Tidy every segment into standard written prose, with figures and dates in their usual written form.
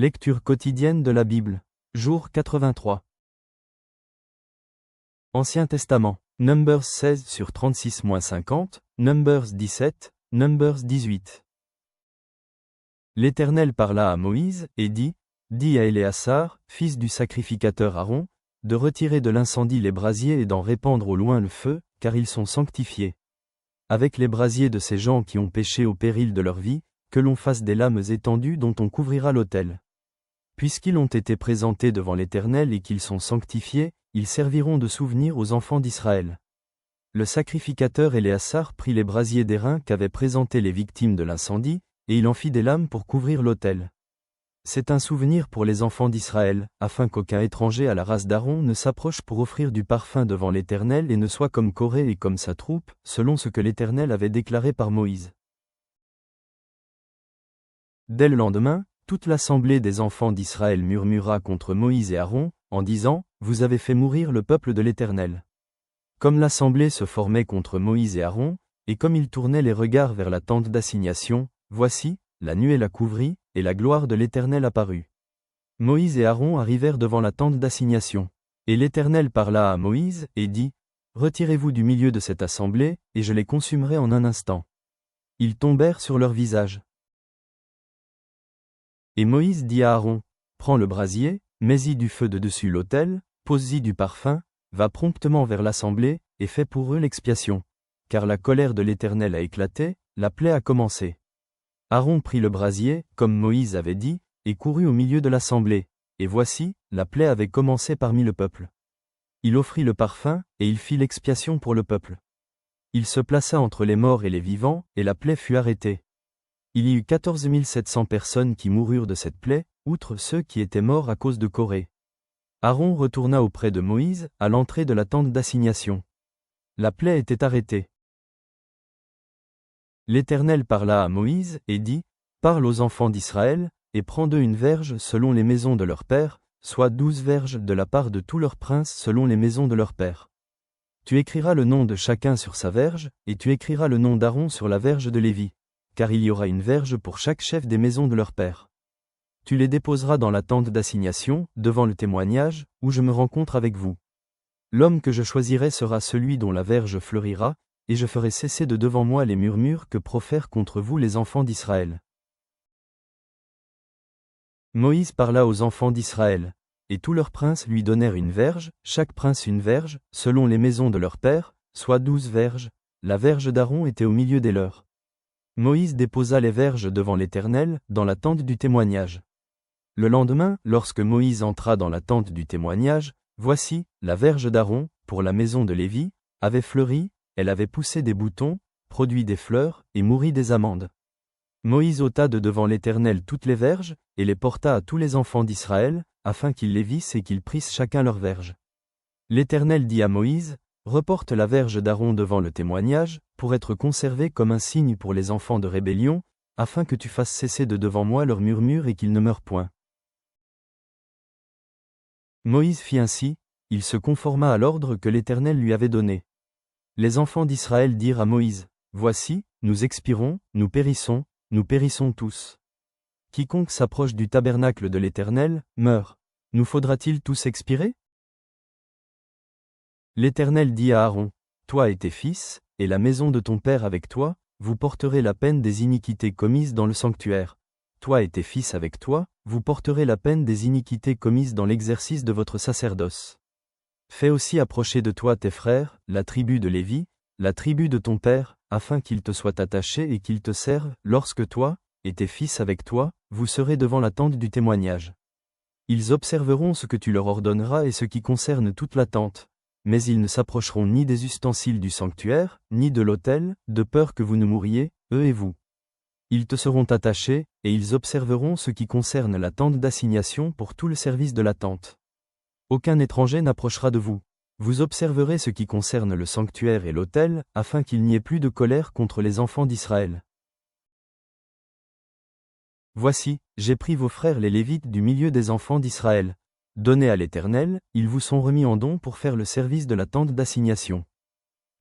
Lecture quotidienne de la Bible. Jour 83. Ancien Testament. Numbers 16 sur 36-50, Numbers 17, Numbers 18. L'Éternel parla à Moïse, et dit, « Dis à Éléazar, fils du sacrificateur Aaron, de retirer de l'incendie les brasiers et d'en répandre au loin le feu, car ils sont sanctifiés. Avec les brasiers de ces gens qui ont péché au péril de leur vie, que l'on fasse des lames étendues dont on couvrira l'autel. Puisqu'ils ont été présentés devant l'Éternel et qu'ils sont sanctifiés, ils serviront de souvenir aux enfants d'Israël. » Le sacrificateur Éléazar prit les brasiers d'airain qu'avaient présentés les victimes de l'incendie, et il en fit des lames pour couvrir l'autel. C'est un souvenir pour les enfants d'Israël, afin qu'aucun étranger à la race d'Aaron ne s'approche pour offrir du parfum devant l'Éternel et ne soit comme Corée et comme sa troupe, selon ce que l'Éternel avait déclaré par Moïse. Dès le lendemain, toute l'assemblée des enfants d'Israël murmura contre Moïse et Aaron, en disant, « Vous avez fait mourir le peuple de l'Éternel. » Comme l'assemblée se formait contre Moïse et Aaron, et comme ils tournaient les regards vers la tente d'assignation, voici, la nuée la couvrit, et la gloire de l'Éternel apparut. Moïse et Aaron arrivèrent devant la tente d'assignation. Et l'Éternel parla à Moïse, et dit, « Retirez-vous du milieu de cette assemblée, et je les consumerai en un instant. » Ils tombèrent sur leur visage. Et Moïse dit à Aaron, « Prends le brasier, mets-y du feu de dessus l'autel, pose-y du parfum, va promptement vers l'assemblée, et fais pour eux l'expiation. Car la colère de l'Éternel a éclaté, la plaie a commencé. » Aaron prit le brasier, comme Moïse avait dit, et courut au milieu de l'assemblée, et voici, la plaie avait commencé parmi le peuple. Il offrit le parfum, et il fit l'expiation pour le peuple. Il se plaça entre les morts et les vivants, et la plaie fut arrêtée. Il y eut 14 700 personnes qui moururent de cette plaie, outre ceux qui étaient morts à cause de Corée. Aaron retourna auprès de Moïse, à l'entrée de la tente d'assignation. La plaie était arrêtée. L'Éternel parla à Moïse, et dit, « Parle aux enfants d'Israël, et prends d'eux une verge selon les maisons de leurs pères, soit 12 verges de la part de tous leurs princes selon les maisons de leurs pères. Tu écriras le nom de chacun sur sa verge, et tu écriras le nom d'Aaron sur la verge de Lévi, car il y aura une verge pour chaque chef des maisons de leurs pères. Tu les déposeras dans la tente d'assignation, devant le témoignage, où je me rencontre avec vous. L'homme que je choisirai sera celui dont la verge fleurira, et je ferai cesser de devant moi les murmures que profèrent contre vous les enfants d'Israël. » Moïse parla aux enfants d'Israël, et tous leurs princes lui donnèrent une verge, chaque prince une verge, selon les maisons de leurs pères, soit 12 verges, la verge d'Aaron était au milieu des leurs. Moïse déposa les verges devant l'Éternel, dans la tente du témoignage. Le lendemain, lorsque Moïse entra dans la tente du témoignage, voici, la verge d'Aaron, pour la maison de Lévi, avait fleuri, elle avait poussé des boutons, produit des fleurs, et mûri des amandes. Moïse ôta de devant l'Éternel toutes les verges, et les porta à tous les enfants d'Israël, afin qu'ils les vissent et qu'ils prissent chacun leur verge. L'Éternel dit à Moïse, « Reporte la verge d'Aaron devant le témoignage, pour être conservée comme un signe pour les enfants de rébellion, afin que tu fasses cesser de devant moi leurs murmures et qu'ils ne meurent point. » Moïse fit ainsi, il se conforma à l'ordre que l'Éternel lui avait donné. Les enfants d'Israël dirent à Moïse, « Voici, nous expirons, nous périssons tous. Quiconque s'approche du tabernacle de l'Éternel, meurt. Nous faudra-t-il tous expirer ?» L'Éternel dit à Aaron, « Toi et tes fils, et la maison de ton père avec toi, vous porterez la peine des iniquités commises dans le sanctuaire. Toi et tes fils avec toi, vous porterez la peine des iniquités commises dans l'exercice de votre sacerdoce. Fais aussi approcher de toi tes frères, la tribu de Lévi, la tribu de ton père, afin qu'ils te soient attachés et qu'ils te servent, lorsque toi, et tes fils avec toi, vous serez devant la tente du témoignage. Ils observeront ce que tu leur ordonneras et ce qui concerne toute la tente, mais ils ne s'approcheront ni des ustensiles du sanctuaire, ni de l'autel, de peur que vous ne mouriez, eux et vous. Ils te seront attachés, et ils observeront ce qui concerne la tente d'assignation pour tout le service de la tente. Aucun étranger n'approchera de vous. Vous observerez ce qui concerne le sanctuaire et l'autel, afin qu'il n'y ait plus de colère contre les enfants d'Israël. Voici, j'ai pris vos frères les Lévites du milieu des enfants d'Israël. Donnés à l'Éternel, ils vous sont remis en don pour faire le service de la tente d'assignation.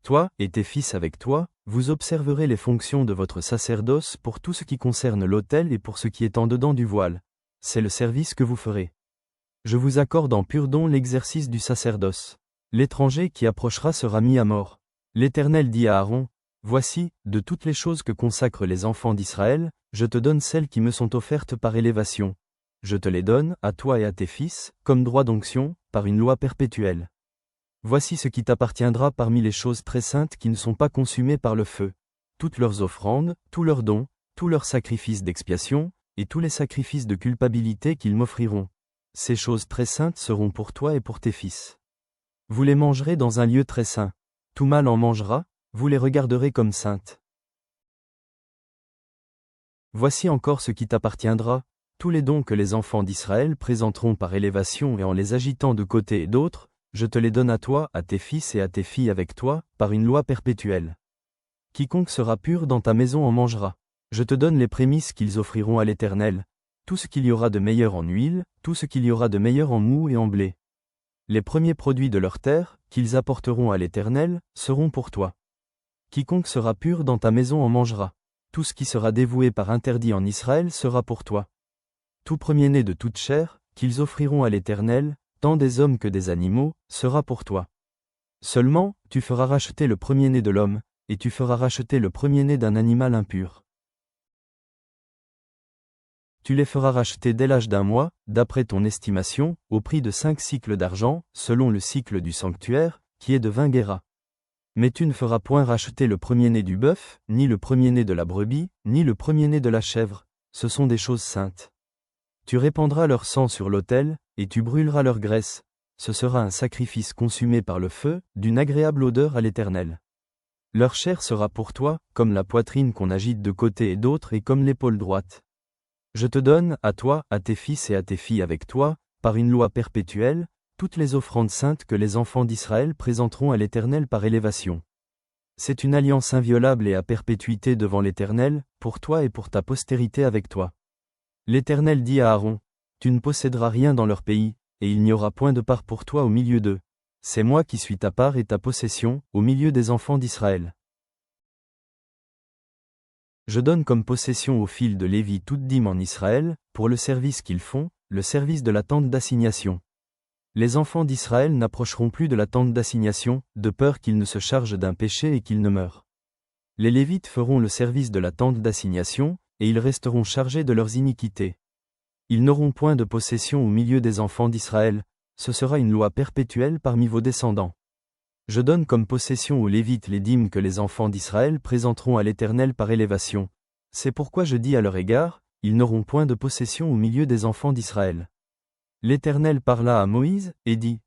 Toi, et tes fils avec toi, vous observerez les fonctions de votre sacerdoce pour tout ce qui concerne l'autel et pour ce qui est en dedans du voile. c'est le service que vous ferez. Je vous accorde en pur don l'exercice du sacerdoce. L'étranger qui approchera sera mis à mort. L'Éternel dit à Aaron, voici, de toutes les choses que consacrent les enfants d'Israël, je te donne celles qui me sont offertes par élévation. Je te les donne, à toi et à tes fils, comme droit d'onction, par une loi perpétuelle. Voici ce qui t'appartiendra parmi les choses très saintes qui ne sont pas consumées par le feu. Toutes leurs offrandes, tous leurs dons, tous leurs sacrifices d'expiation, et tous les sacrifices de culpabilité qu'ils m'offriront. Ces choses très saintes seront pour toi et pour tes fils. Vous les mangerez dans un lieu très saint. Tout mâle en mangera, vous les regarderez comme saintes. Voici encore ce qui t'appartiendra, tous les dons que les enfants d'Israël présenteront par élévation et en les agitant de côté et d'autre, je te les donne à toi, à tes fils et à tes filles avec toi, par une loi perpétuelle. Quiconque sera pur dans ta maison en mangera. Je te donne les prémices qu'ils offriront à l'Éternel, tout ce qu'il y aura de meilleur en huile, tout ce qu'il y aura de meilleur en moût et en blé. Les premiers produits de leur terre, qu'ils apporteront à l'Éternel, seront pour toi. Quiconque sera pur dans ta maison en mangera. Tout ce qui sera dévoué par interdit en Israël sera pour toi. Tout premier-né de toute chair, qu'ils offriront à l'Éternel, tant des hommes que des animaux, sera pour toi. Seulement, tu feras racheter le premier-né de l'homme, et tu feras racheter le premier-né d'un animal impur. Tu les feras racheter dès l'âge d'un mois, d'après ton estimation, au prix de 5 sicles d'argent, selon le cycle du sanctuaire, qui est de 20 guéras. Mais tu ne feras point racheter le premier-né du bœuf, ni le premier-né de la brebis, ni le premier-né de la chèvre, ce sont des choses saintes. Tu répandras leur sang sur l'autel, et tu brûleras leur graisse, ce sera un sacrifice consumé par le feu, d'une agréable odeur à l'Éternel. Leur chair sera pour toi, comme la poitrine qu'on agite de côté et d'autre et comme l'épaule droite. Je te donne, à toi, à tes fils et à tes filles avec toi, par une loi perpétuelle, toutes les offrandes saintes que les enfants d'Israël présenteront à l'Éternel par élévation. C'est une alliance inviolable et à perpétuité devant l'Éternel, pour toi et pour ta postérité avec toi. L'Éternel dit à Aaron, tu ne posséderas rien dans leur pays, et il n'y aura point de part pour toi au milieu d'eux. C'est moi qui suis ta part et ta possession, au milieu des enfants d'Israël. Je donne comme possession aux fils de Lévi toute dîme en Israël, pour le service qu'ils font, le service de la tente d'assignation. Les enfants d'Israël n'approcheront plus de la tente d'assignation, de peur qu'ils ne se chargent d'un péché et qu'ils ne meurent. Les Lévites feront le service de la tente d'assignation, et ils resteront chargés de leurs iniquités. Ils n'auront point de possession au milieu des enfants d'Israël, ce sera une loi perpétuelle parmi vos descendants. Je donne comme possession aux Lévites les dîmes que les enfants d'Israël présenteront à l'Éternel par élévation. C'est pourquoi je dis à leur égard, ils n'auront point de possession au milieu des enfants d'Israël. L'Éternel parla à Moïse, et dit,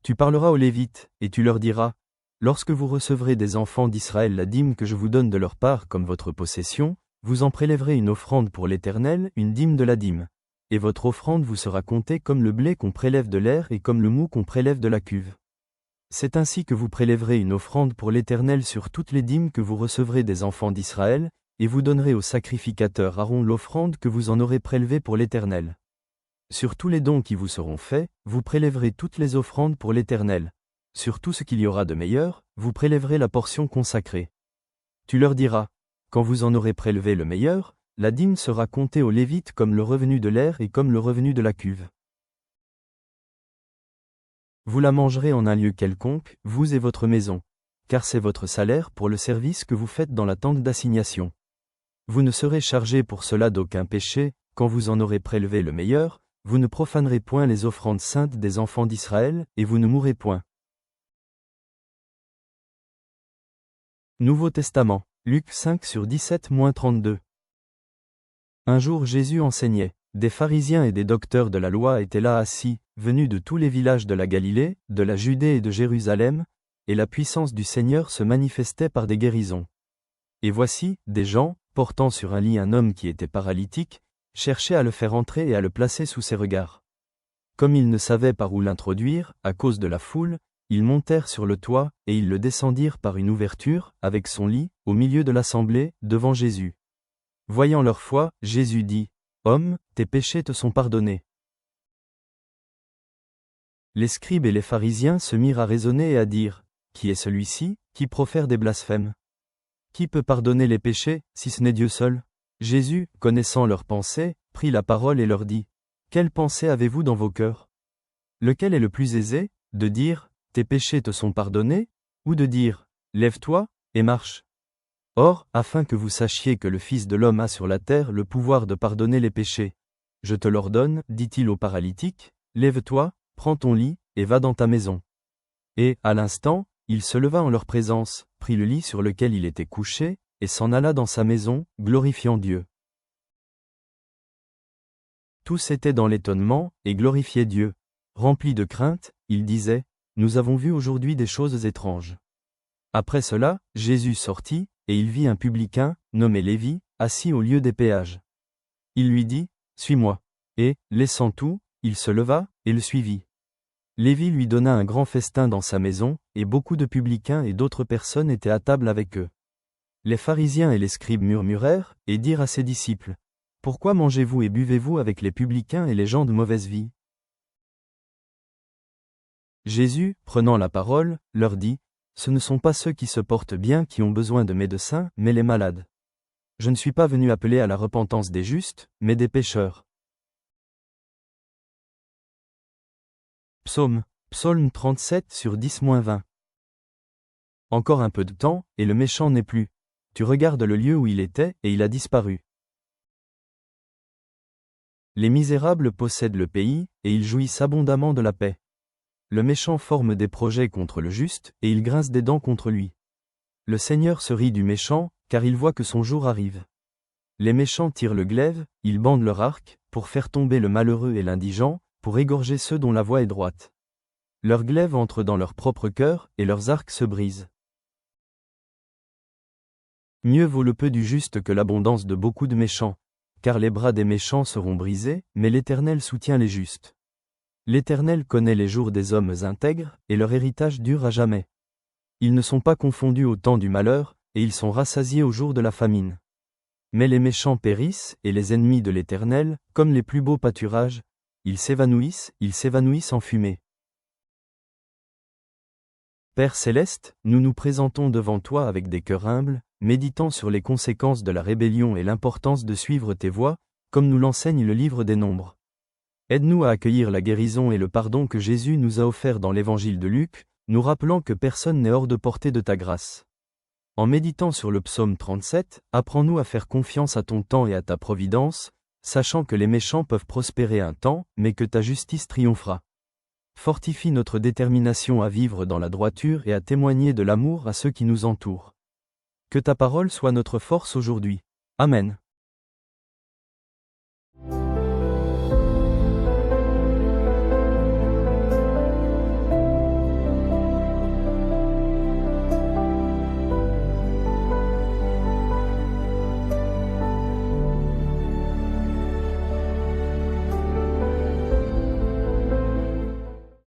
tu parleras aux Lévites, et tu leur diras, lorsque vous recevrez des enfants d'Israël la dîme que je vous donne de leur part comme votre possession, vous en prélèverez une offrande pour l'Éternel, une dîme de la dîme. Et votre offrande vous sera comptée comme le blé qu'on prélève de l'air et comme le moût qu'on prélève de la cuve. C'est ainsi que vous prélèverez une offrande pour l'Éternel sur toutes les dîmes que vous recevrez des enfants d'Israël, et vous donnerez au sacrificateur Aaron l'offrande que vous en aurez prélevée pour l'Éternel. Sur tous les dons qui vous seront faits, vous prélèverez toutes les offrandes pour l'Éternel. Sur tout ce qu'il y aura de meilleur, vous prélèverez la portion consacrée. Tu leur diras, quand vous en aurez prélevé le meilleur, la dîme sera comptée aux Lévites comme le revenu de l'air et comme le revenu de la cuve. Vous la mangerez en un lieu quelconque, vous et votre maison, car c'est votre salaire pour le service que vous faites dans la tente d'assignation. Vous ne serez chargé pour cela d'aucun péché, quand vous en aurez prélevé le meilleur, vous ne profanerez point les offrandes saintes des enfants d'Israël, et vous ne mourrez point. Nouveau Testament, Luc 5/17-32. Un jour Jésus enseignait. Des pharisiens et des docteurs de la loi étaient là assis, venus de tous les villages de la Galilée, de la Judée et de Jérusalem, et la puissance du Seigneur se manifestait par des guérisons. Et voici, des gens, portant sur un lit un homme qui était paralytique, cherchaient à le faire entrer et à le placer sous ses regards. Comme ils ne savaient par où l'introduire, à cause de la foule, ils montèrent sur le toit, et ils le descendirent par une ouverture, avec son lit, au milieu de l'assemblée, devant Jésus. Voyant leur foi, Jésus dit, « Homme, tes péchés te sont pardonnés. » Les scribes et les pharisiens se mirent à raisonner et à dire, « Qui est celui-ci, qui profère des blasphèmes? Qui peut pardonner les péchés, si ce n'est Dieu seul ?» Jésus, connaissant leurs pensées, prit la parole et leur dit, « Quelle pensée avez-vous dans vos cœurs? Lequel est le plus aisé, de dire, « Tes péchés te sont pardonnés » ou de dire, « Lève-toi, et marche » Or, afin que vous sachiez que le Fils de l'homme a sur la terre le pouvoir de pardonner les péchés, je te l'ordonne, dit-il au paralytique, lève-toi, prends ton lit, et va dans ta maison. Et, à l'instant, il se leva en leur présence, prit le lit sur lequel il était couché, et s'en alla dans sa maison, glorifiant Dieu. Tous étaient dans l'étonnement, et glorifiaient Dieu. Remplis de crainte, ils disaient, nous avons vu aujourd'hui des choses étranges. Après cela, Jésus sortit, et il vit un publicain, nommé Lévi, assis au lieu des péages. Il lui dit, suis-moi. Et, laissant tout, il se leva, et le suivit. Lévi lui donna un grand festin dans sa maison, et beaucoup de publicains et d'autres personnes étaient à table avec eux. Les pharisiens et les scribes murmurèrent, et dirent à ses disciples, pourquoi mangez-vous et buvez-vous avec les publicains et les gens de mauvaise vie? Jésus, prenant la parole, leur dit, ce ne sont pas ceux qui se portent bien qui ont besoin de médecins, mais les malades. Je ne suis pas venu appeler à la repentance des justes, mais des pécheurs. Psaume 37 sur 10-20. Encore un peu de temps, et le méchant n'est plus. Tu regardes le lieu où il était, et il a disparu. Les misérables possèdent le pays, et ils jouissent abondamment de la paix. Le méchant forme des projets contre le juste, et il grince des dents contre lui. Le Seigneur se rit du méchant, car il voit que son jour arrive. Les méchants tirent le glaive, ils bandent leur arc, pour faire tomber le malheureux et l'indigent, pour égorger ceux dont la voie est droite. Leurs glaives entrent dans leur propre cœur, et leurs arcs se brisent. Mieux vaut le peu du juste que l'abondance de beaucoup de méchants, car les bras des méchants seront brisés, mais l'Éternel soutient les justes. L'Éternel connaît les jours des hommes intègres, et leur héritage dure à jamais. Ils ne sont pas confondus au temps du malheur, et ils sont rassasiés au jour de la famine. Mais les méchants périssent, et les ennemis de l'Éternel, comme les plus beaux pâturages, ils s'évanouissent en fumée. Père céleste, nous nous présentons devant toi avec des cœurs humbles, méditant sur les conséquences de la rébellion et l'importance de suivre tes voies, comme nous l'enseigne le livre des Nombres. Aide-nous à accueillir la guérison et le pardon que Jésus nous a offert dans l'évangile de Luc, nous rappelant que personne n'est hors de portée de ta grâce. En méditant sur le psaume 37, apprends-nous à faire confiance à ton temps et à ta providence, sachant que les méchants peuvent prospérer un temps, mais que ta justice triomphera. Fortifie notre détermination à vivre dans la droiture et à témoigner de l'amour à ceux qui nous entourent. Que ta parole soit notre force aujourd'hui. Amen.